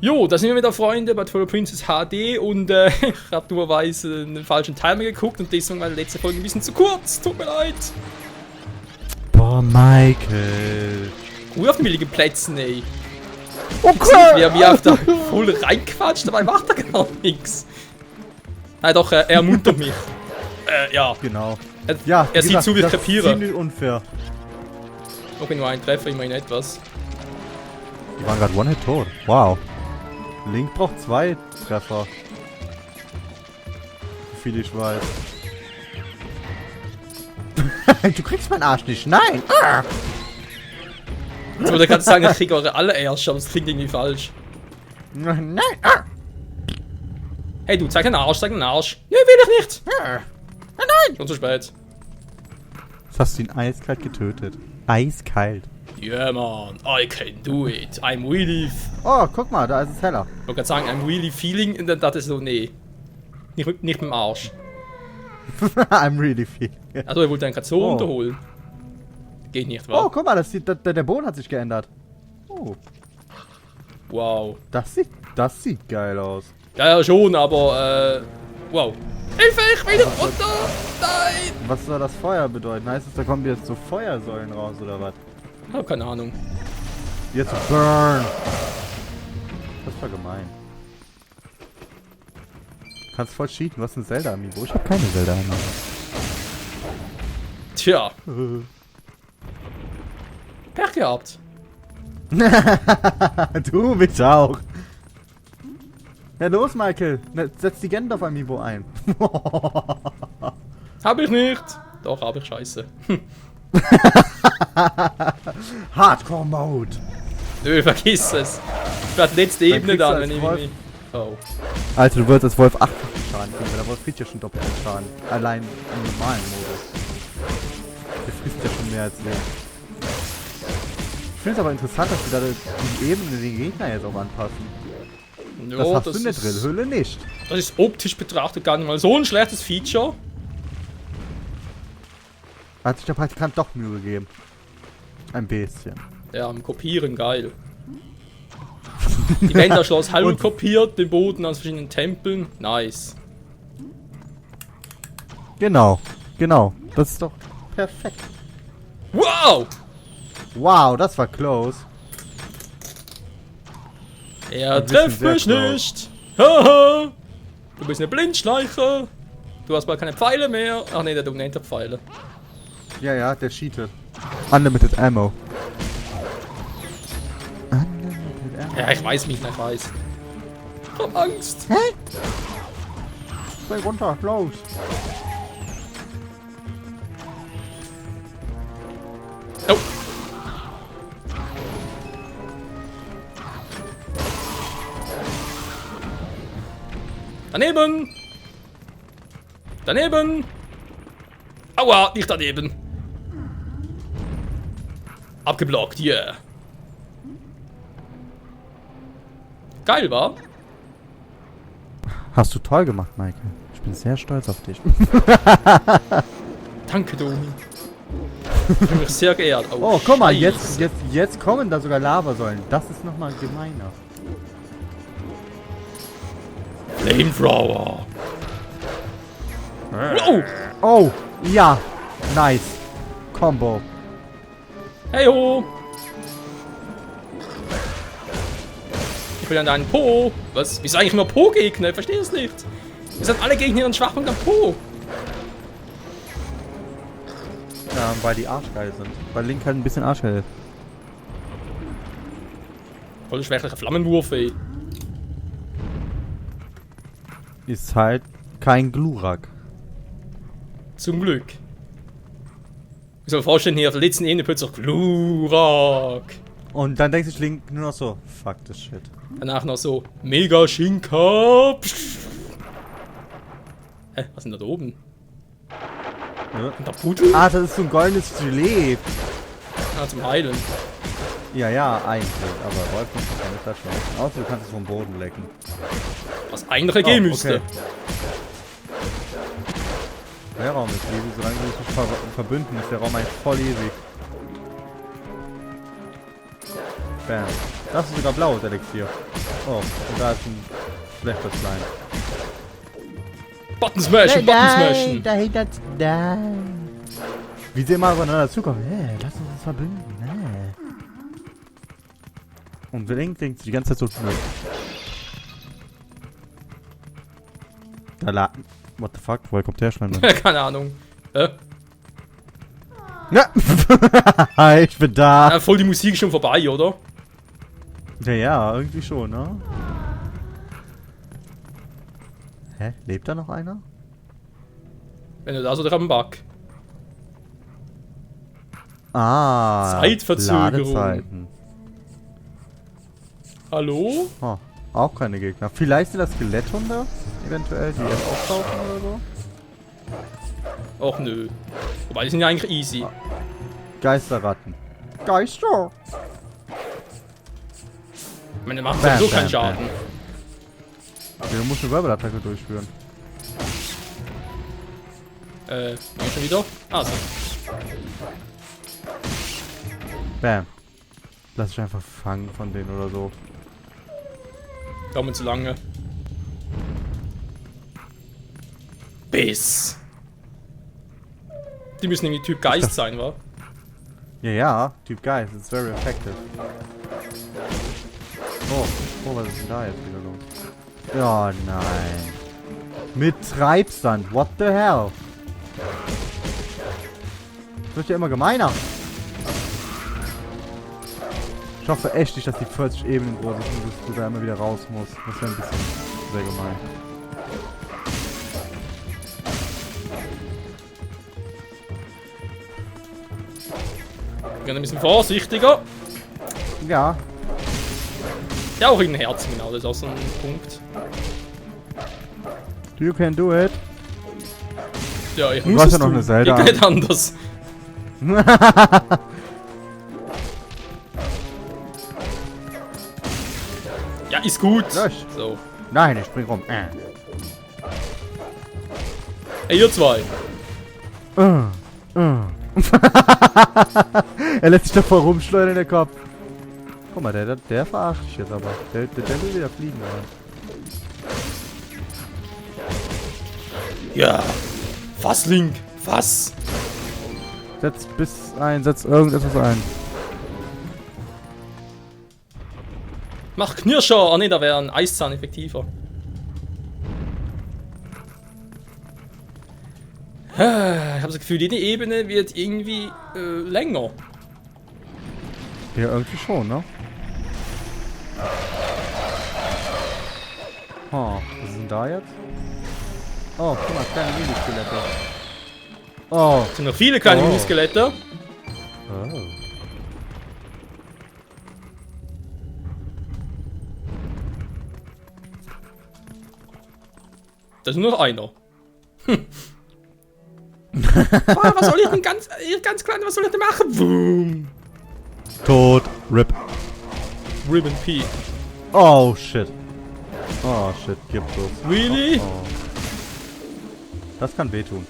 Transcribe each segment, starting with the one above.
Jo, da sind wir wieder Freunde bei Twilight Princess HD und ich habe dummerweise einen falschen Timer geguckt und deswegen war die letzte Folge ein bisschen zu kurz. Tut mir leid. Boah, Michael. Ruhe auf den billigen Plätzen, ey. Okay. Wir haben auf da voll reinquatscht, dabei macht er gar nichts. Nein, doch, er ermuntert mich. Ja. Genau. Ja, er sieht zu, wie ich das kapiere. ist ziemlich unfair. Okay, nur ein Treffer, immerhin etwas. Die waren gerade One-Hit tot. Wow. Link braucht 2 Treffer. So viel ich weiß. Du kriegst meinen Arsch nicht. Nein! Ich würde gerade sagen, ich kriege eure alle Ärsche, aber das klingt irgendwie falsch. Nein! Hey du, zeig den Arsch, zeig den Arsch. Nee, will ich nicht. Nein! Schon zu spät. Jetzt hast du ihn eiskalt getötet. Eiskalt. Yeah, man, I can do it. I'm really... Oh, guck mal, da ist es heller. Ich wollte gerade sagen, I'm really feeling, und dann dachte ich so, nee. Nicht mit dem Arsch. I'm really feeling. Also, er wollte einen gerade so Oh. runterholen. Geht nicht, Oh, wa? guck mal, das sieht, der Boden hat sich geändert. Oh, Wow. das sieht geil aus. Ja, ja, schon, aber, wow. Hilfe, ich will nicht runter! Nein! Was soll das Feuer bedeuten? Heißt es, da kommen jetzt so Feuersäulen raus oder was? Ich hab keine Ahnung. Jetzt burn! Das war gemein. Du kannst voll cheaten, was ist ein Zelda-Amiibo? Ich hab keine Zelda-Amiibo. Tja. Pech gehabt. Du mich auch. Ja los, Michael. Setz die Gandalf-Amiibo ein. Hab ich nicht. Doch, hab ich, scheiße. Hardcore-Mode. Nö, vergiss es. Ich werde letzte Ebene kriegst du dann, als wenn ich Wolf- mich... Oh. Alter, du würdest als Wolf 8 Schaden kriegen, weil der Wolf kriegt ja schon doppelten Schaden. Allein im normalen Modus. Der frisst ja schon mehr als wir. Ich finde es aber interessant, dass wir da die Ebene den Gegner jetzt auch anpassen. Ja, Das hast du in der ist- Drillhöhle nicht. Das ist optisch betrachtet gar nicht mal so ein schlechtes Feature. Hat sich der Praktikant doch Mühe gegeben. Ein bisschen. Ja, am Kopieren, geil. Die Wände Schloss halb Und- kopiert, den Boden aus verschiedenen Tempeln. Nice. Genau. Genau. Das ist doch perfekt. Wow! Wow, das war close. Er Ein bisschen trifft mich sehr close. nicht. Haha. Du bist eine Blindschleiche. Du hast bald keine Pfeile mehr. Ach nee, der unendliche Pfeile. Ja, ja, der cheatet. Unlimited Ammo. Unlimited Ammo. Ja, ich weiß mich, ich weiß. Ich hab Angst. Spring runter, los. Oh. Daneben! Daneben! Aua, nicht daneben! Abgeblockt, yeah! Geil, war? Hast du toll gemacht, Michael. Ich bin sehr stolz auf dich. Danke, Domi. Ich bin mich sehr geehrt. Oh, guck mal, Scheiße. jetzt kommen da sogar Lavasäulen. Das ist nochmal gemeiner. Flamethrower! Wow! Oh, ja. Nice. Combo. Hey ho! Ich will an deinen Po! Was? Wieso eigentlich immer Po-Gegner? Ich verstehe es nicht. Wir sind alle Gegner ihren Schwachpunkt am Po. Ja, weil die arschgeil sind. Weil Link halt ein bisschen arschgeil ist. Voll schwächlicher Flammenwurf, ey. Ist halt kein Glurak. Zum Glück. Ich soll mir vorstellen, hier auf der letzten Ebene plötzlich Glurak. Und dann denkt sich Link nur noch so, fuck this shit. Danach noch so, Mega Schinka. Hä, was ist denn da oben? Ja. Und der Pudel? Ah, das ist so ein goldenes Gelee. Ah, zum Heilen. Ja, ja, eigentlich. Aber Wolf muss keine Flasche machen. Außer du kannst es vom Boden lecken. Was eigentlich gehen müsste. Der Raum ist easy, solange wir uns nicht verbünden, ist der Raum eigentlich voll easy. Bam. Das ist sogar blaues Elixier. Oh, und da ist ein schlechter Slime. Button smashen, Button smashen. Dahinter. Nein. Wie sie immer aufeinander zukommen. Hey, lass uns das verbünden. Nee. Und Link denkt die ganze Zeit so schnell. Da what the fuck? Woher kommt der Schleim denn? Keine Ahnung. Ja. Hi, ich bin da. Ja, voll die Musik schon vorbei, oder? Ja, irgendwie schon, ne? Hä? Lebt da noch einer? Wenn du da so dran back. Ah. Zeitverzögerung. Ladezeiten. Hallo? Oh, auch keine Gegner. Vielleicht sind das Skeletthunde, eventuell, die jetzt auftauchen oder so. Och nö. Wobei, die sind ja eigentlich easy. Geisterratten. Geister! Ich meine, macht Bam, sowieso keinen bam, Schaden. Ja, du musst eine Wirbelattacke durchführen. Mach ich schon wieder? Ah, so. Bam. Lass dich einfach fangen von denen oder so. Daumen zu lange. Biss. Die müssen irgendwie Typ Geist sein, wa? Ja, ja. Typ Geist. It's very effective. Oh, was ist denn da jetzt wieder los? Ja, nein. Mit Treibsand. What the hell? Das wird ja immer gemeiner. Ich hoffe echt nicht, dass die 40 Ebenen groß sind und dass du da immer wieder raus musst. Das wäre ein bisschen sehr gemein. Gerne ein bisschen vorsichtiger. Ja. Ja, auch in den Herzen, genau. Das ist auch so ein Punkt. You can do it. Ja, ich Du muss hast es ja noch tun. eine Zelda. Geht nicht anders. Ja, ist gut. Lösch. So. Nein, ich spring rum. Ey, ihr zwei. Er lässt sich davor rumschleudern, der Kopf. Guck mal, der verarscht dich jetzt aber. Der will wieder fliegen, oder? Ja. Was, Link? Was? Setz irgendetwas ein. Mach Knirscher! Ah ne, da wäre ein Eiszahn effektiver. Ich habe das Gefühl, jede Ebene wird irgendwie länger. Ja, irgendwie schon, ne? Oh, was ist denn da jetzt? Oh, guck mal, kleine Mini-Skelette. Oh. Es sind noch viele kleine Oh. Miniskelette. Oh. Da ist nur noch einer. Boah, was soll ich denn ganz klein, was soll ich denn machen? Boom. Tot. RIP. Ribbon P. Oh, shit. Oh, shit, gibt es. Really? Oh. Das kann wehtun.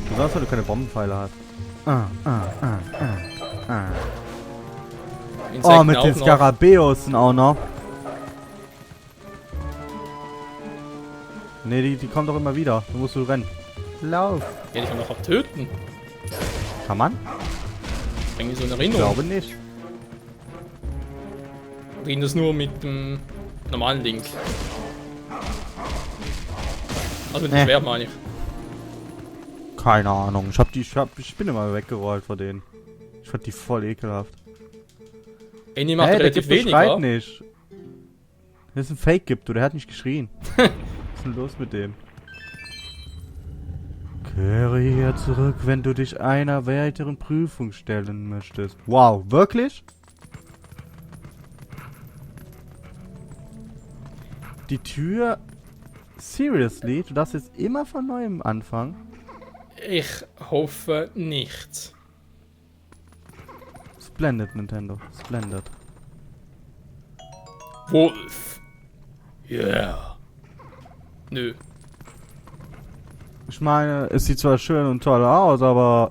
Besonders, weil du keine Bombenpfeile hast. Oh, mit den Skarabäusen auch noch. Ne, die kommen doch immer wieder. Da musst du rennen. Lauf. Ja, die kann man doch auch töten. Kann man? Irgendwie so eine Ich Erinnerung. glaube nicht. Reden das nur mit dem normalen Link. Also mit dem Schwert meine ich. Keine Ahnung. Ich bin immer weggerollt vor denen. Ich fand die voll ekelhaft. Eni macht Der relativ Gipfel schreit weniger. nicht. Das ist ein Fake-Gipfel, der hat nicht geschrien. Was ist denn los mit dem? Kehre hier zurück, wenn du dich einer weiteren Prüfung stellen möchtest. Wow, wirklich? Die Tür... Seriously? Du darfst jetzt immer von neuem anfangen? Ich hoffe nicht. Splendid, Nintendo. Splendid. Wolf. Yeah. Nö. Ich meine, es sieht zwar schön und toll aus, aber...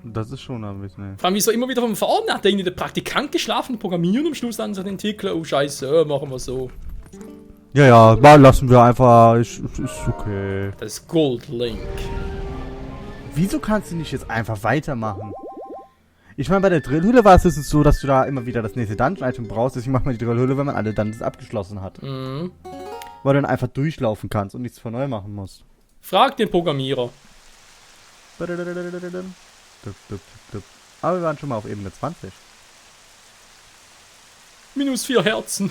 Das ist schon ein bisschen... Vor allem, wie so immer wieder vom Verordner hat irgendwie der Praktikant geschlafen, programmieren und am Schluss dann so den Entwickler, oh scheiße, machen wir so. Ja, ja, mal lassen wir einfach. Ist okay. Das ist Gold Link. Wieso kannst du nicht jetzt einfach weitermachen? Ich meine, bei der Drillhöhle war es höchstens so, dass du da immer wieder das nächste Dungeon-Item brauchst. Deswegen macht man die Drillhöhle, wenn man alle Dungeons abgeschlossen hat. Mhm. Weil du dann einfach durchlaufen kannst und nichts von neu machen musst. Frag den Programmierer. Aber wir waren schon mal auf Ebene 20. Minus 4 Herzen.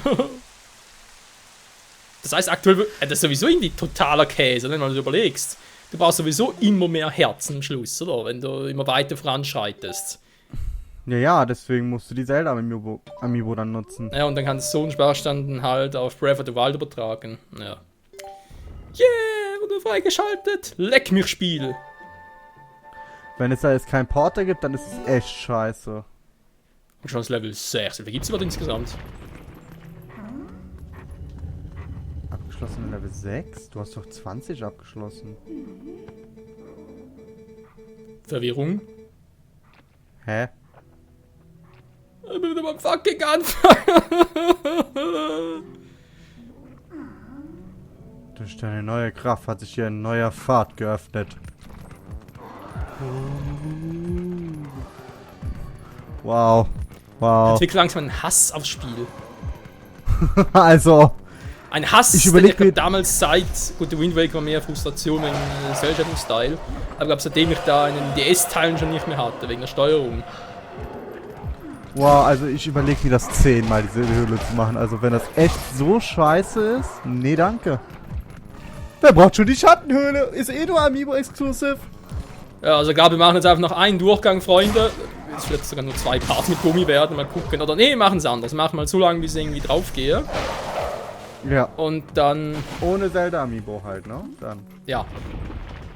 Das heißt aktuell, das ist sowieso irgendwie totaler Käse, wenn man das überlegst. Du brauchst sowieso immer mehr Herzen am Schluss, oder? Wenn du immer weiter voranschreitest. Ja, deswegen musst du die Zelda-Amiibo dann nutzen. Ja, und dann kannst du so einen Sperrstand halt auf Breath of the Wild übertragen. Ja. Yeah, wurde freigeschaltet. Leck mich Spiel. Wenn es da jetzt keinen Porter gibt, dann ist es echt scheiße. Und schon das Level 6. Wie viel gibt es überhaupt insgesamt? Abgeschlossen Level 6? Du hast doch 20 abgeschlossen. Verwirrung. Hä? Ich bin wieder beim fucking Anfang. Durch deine neue Kraft hat sich hier ein neuer Pfad geöffnet. Wow. Wow. Entwickle langsam einen Hass aufs Spiel. Also. Ein Hass, Ich den überleg mir- ich damals seit, gut, der Wind Waker war mehr Frustration wegen Cell-Shading-Style, aber ich glaube, seitdem ich da einen DS-Teilen schon nicht mehr hatte, wegen der Steuerung. Wow, also ich überlege mir das 10-mal, diese Höhle zu machen. Also wenn das echt so scheiße ist, nee, danke. Wer braucht schon die Schattenhöhle? Ist eh nur Amiibo-exclusive. Ja, also ich glaube, wir machen jetzt einfach noch einen Durchgang, Freunde. Es wird sogar nur 2 Parts mit Gummi werden, mal gucken. Oder nee, machen es anders. Machen mal so lange, bis ich irgendwie draufgehe. Ja, Und dann, ohne Zelda-Amiibo halt, ne? Dann. ja.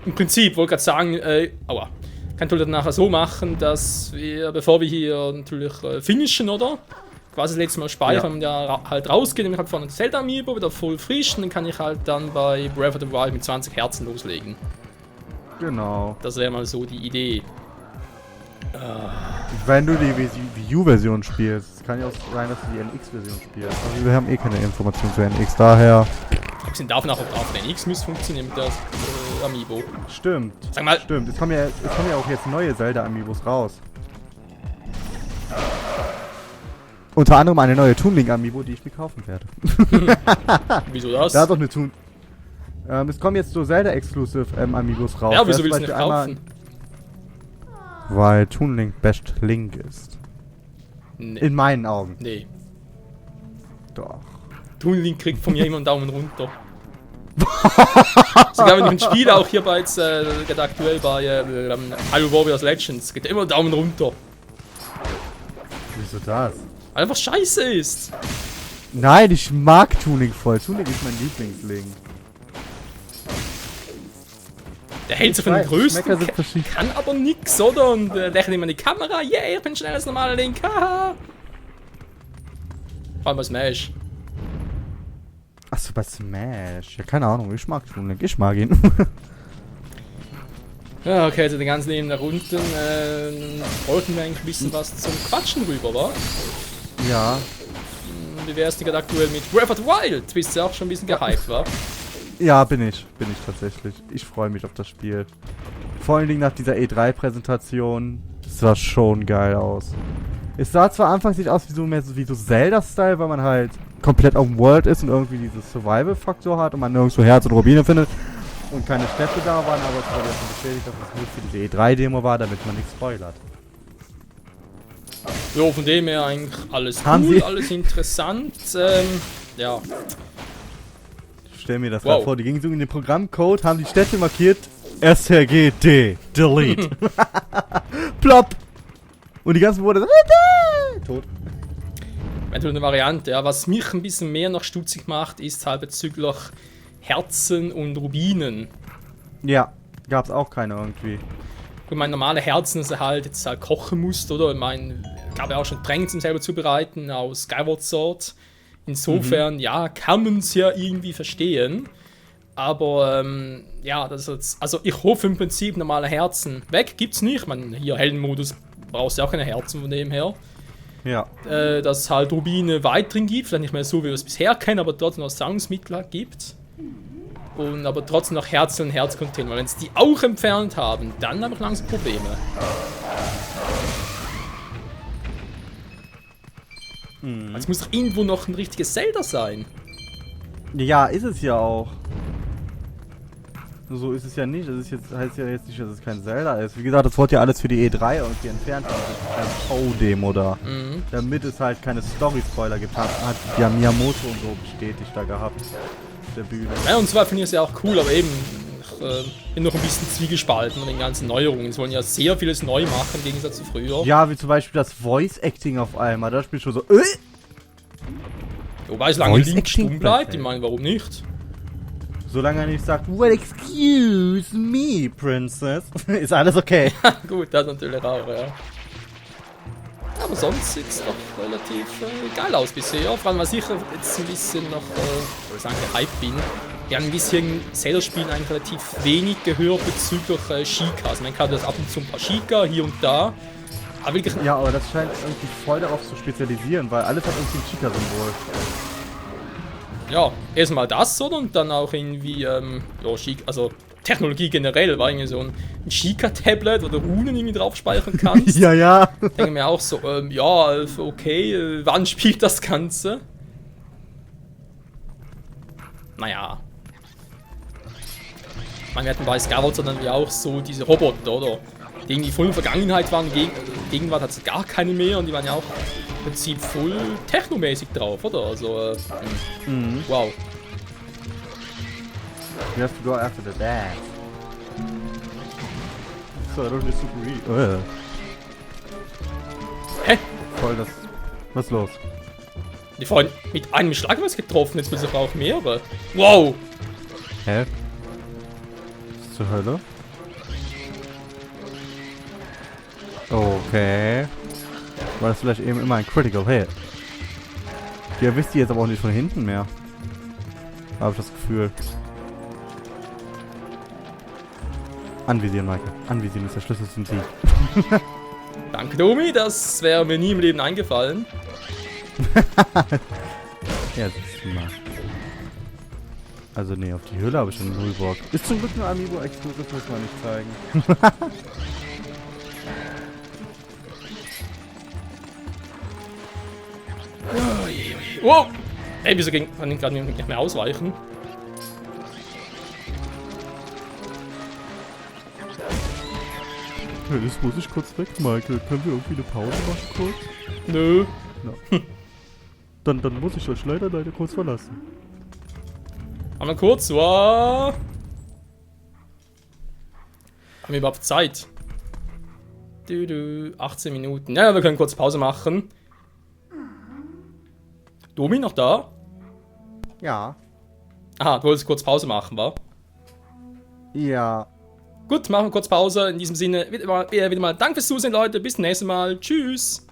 Im Prinzip, wollte gerade sagen, aua. Kann ich das nachher so machen, dass wir, bevor wir hier natürlich finishen, oder? Quasi das letzte Mal speichern und ja halt rausgehen, nehme ich halt vorne das Zelda-Amiibo, wieder voll frisch und dann kann ich halt dann bei Breath of the Wild mit 20 Herzen loslegen. Genau. Das wäre mal so die Idee. Wenn du die Wii U-Version spielst, kann ja auch sein, dass du die NX-Version spielst. Also wir haben eh keine Informationen zu NX, daher. Abgesehen davon auch auf der NX müsste funktionieren mit der Amiibo. Stimmt. Sag mal, Stimmt. Es kommen ja auch jetzt neue Zelda-Amiibos raus. Unter anderem eine neue Toon Link Amiibo, die ich mir kaufen werde. wieso das? Da ist doch eine Toon. Es kommen jetzt so Zelda-Exclusive Amiibos raus. Ja, wieso Da ist willst du nicht zum Beispiel kaufen? Weil Toon Link Best Link ist. Nee. In meinen Augen. Nee. Doch. Toon Link kriegt von mir immer einen Daumen runter. Sogar wenn ich ein Spiel auch hier bei jetzt, gerade aktuell bei Hyrule Warriors Legends, geht immer einen Daumen runter. Wieso das? Einfach scheiße ist. Nein, ich mag Toon Link voll. Toon Link ist mein Lieblingslink. Der hält sich von den größten, Mecker sind verschieden. kann aber nix, oder? Und lächelt immer in die Kamera. Yeah, ich bin schneller als normaler Link. Haha. Vor allem bei Smash. Achso, bei Smash. Ja, keine Ahnung. Ich mag Toon Link. Ich mag ihn. Ja, okay, also den ganzen Leben nach unten. Wollten wir eigentlich ein bisschen was zum Quatschen rüber, wa? Ja. Wie wär's denn gerade aktuell mit Breath of the Wild? Bist du auch schon ein bisschen gehypt, wa? Ja, bin ich tatsächlich. Ich freue mich auf das Spiel. Vor allen Dingen nach dieser E3-Präsentation. Das sah schon geil aus. Es sah zwar anfangs nicht aus wie so Zelda-Style, weil man halt komplett Open World ist und irgendwie diesen Survival-Faktor hat und man nirgendwo Herz und Rubine findet und keine Städte da waren, aber es wurde ja schon bestätigt, dass es nur für diese E3-Demo war, damit man nichts spoilert. Jo, von dem her eigentlich alles Haben cool, Sie- alles interessant. Ja. Ich stell mir das Wow. gerade vor, die gingen so in den Programmcode, haben die Städte markiert, SRGD, Delete. Plopp! Und die ganzen Worte tot. Eventuell eine Variante, ja. Was mich ein bisschen mehr noch stutzig macht, ist halt bezüglich Herzen und Rubinen. Ja, gab's auch keine irgendwie. Gut, mein normale Herzen, dass er halt jetzt halt kochen musst, oder? Ich meine, ich habe ja auch schon Tränke zum selber zubereiten aus Skyward Sword. Insofern, ja, kann man es ja irgendwie verstehen. Aber, ja, das ist jetzt, also ich hoffe im Prinzip normale Herzen weg, gibt's nicht. Ich meine, hier Heldenmodus brauchst du auch keine Herzen von dem her. Ja. Dass halt Rubine weit drin gibt, vielleicht nicht mehr so, wie wir es bisher kennen, aber trotzdem noch Zahlungsmittel gibt. Und aber trotzdem noch Herz und Herzcontainer. Weil wenn es die auch entfernt haben, dann habe ich langsam Probleme. Es muss doch irgendwo noch ein richtiges Zelda sein. Ja, ist es ja auch. So ist es ja nicht. Das ist jetzt, heißt ja jetzt nicht, dass es kein Zelda ist. Wie gesagt, das wurde ja alles für die E3 irgendwie entfernt. Das ist kein Show-Demo da. Damit es halt keine Story-Spoiler gibt. Hat ja Miyamoto und so bestätigt da gehabt. Auf der Bühne. Ja, und zwar finde ich es ja auch cool, aber eben, ich bin noch ein bisschen zwiegespalten von den ganzen Neuerungen. Sie wollen ja sehr vieles neu machen im Gegensatz zu früher. Ja, wie zum Beispiel das Voice-Acting auf einmal. Da spielt schon so. Wobei es lange Link stumm bleibt, ich meine, warum nicht? Solange er nicht sagt, well, excuse me, Princess, ist alles okay. Gut, das natürlich auch, ja. Aber sonst sieht es doch relativ geil aus bisher. Vor allem, was ich jetzt ein bisschen noch, ich sagen, gehypt bin. Ich habe ein bisschen Zelda-Spielen eigentlich relativ wenig gehört bezüglich Sheikah. Also man kann das ab und zu ein paar Sheikah hier und da. Aber wirklich, ja, aber das scheint irgendwie voll darauf zu spezialisieren, weil alles hat irgendwie ein Sheikah-Symbol. ja, erstmal das, oder? Und dann auch irgendwie, ja, also Technologie generell, war irgendwie so ein Sheikah-Tablet, wo du Runen irgendwie drauf speichern kannst. Ja, ja. Denke mir auch so, ja, okay, wann spielt das Ganze? Naja. Ich meine, wir hatten bei Skyward dann ja auch so diese Roboter, oder? Die irgendwie voll in der Vergangenheit waren, Gegenwart hat es gar keine mehr und die waren ja auch im Prinzip voll technomäßig drauf, oder? Also, wow. You have to go after the dad. So, I don't disagree. Hä? Voll das. Was ist los? Die vorhin mit einem Schlag was getroffen, jetzt will ich auch mehrere. Wow! Hä? Was zur Hölle? Okay. War das vielleicht eben immer ein Critical Hit? Die erwischt die jetzt aber auch nicht von hinten mehr. Habe ich das Gefühl. Anvisieren, Maike. Anvisieren ist der Schlüssel zum Sieg. Danke, Domi, das wäre mir nie im Leben eingefallen. Ja, siehst du mal. Also nee, auf die Hülle habe ich schon null Bock. Ist zum Glück nur Amiibo Exclusive, muss man nicht zeigen. Wow! Ey, wieso kann ich gerade nicht mehr ausweichen? Jetzt muss ich kurz weg, Michael. Können wir irgendwie eine Pause machen kurz? Nö. Ja. Dann muss ich euch leider kurz verlassen. Einmal kurz, wow. Haben wir überhaupt Zeit? 18 Minuten. Ja, wir können kurz Pause machen. Domi, noch da? Ja. Aha, du wolltest kurz Pause machen, wa? Ja. Gut, machen wir kurz Pause. In diesem Sinne, wieder mal Dank fürs Zusehen, Leute. Bis zum nächsten Mal. Tschüss.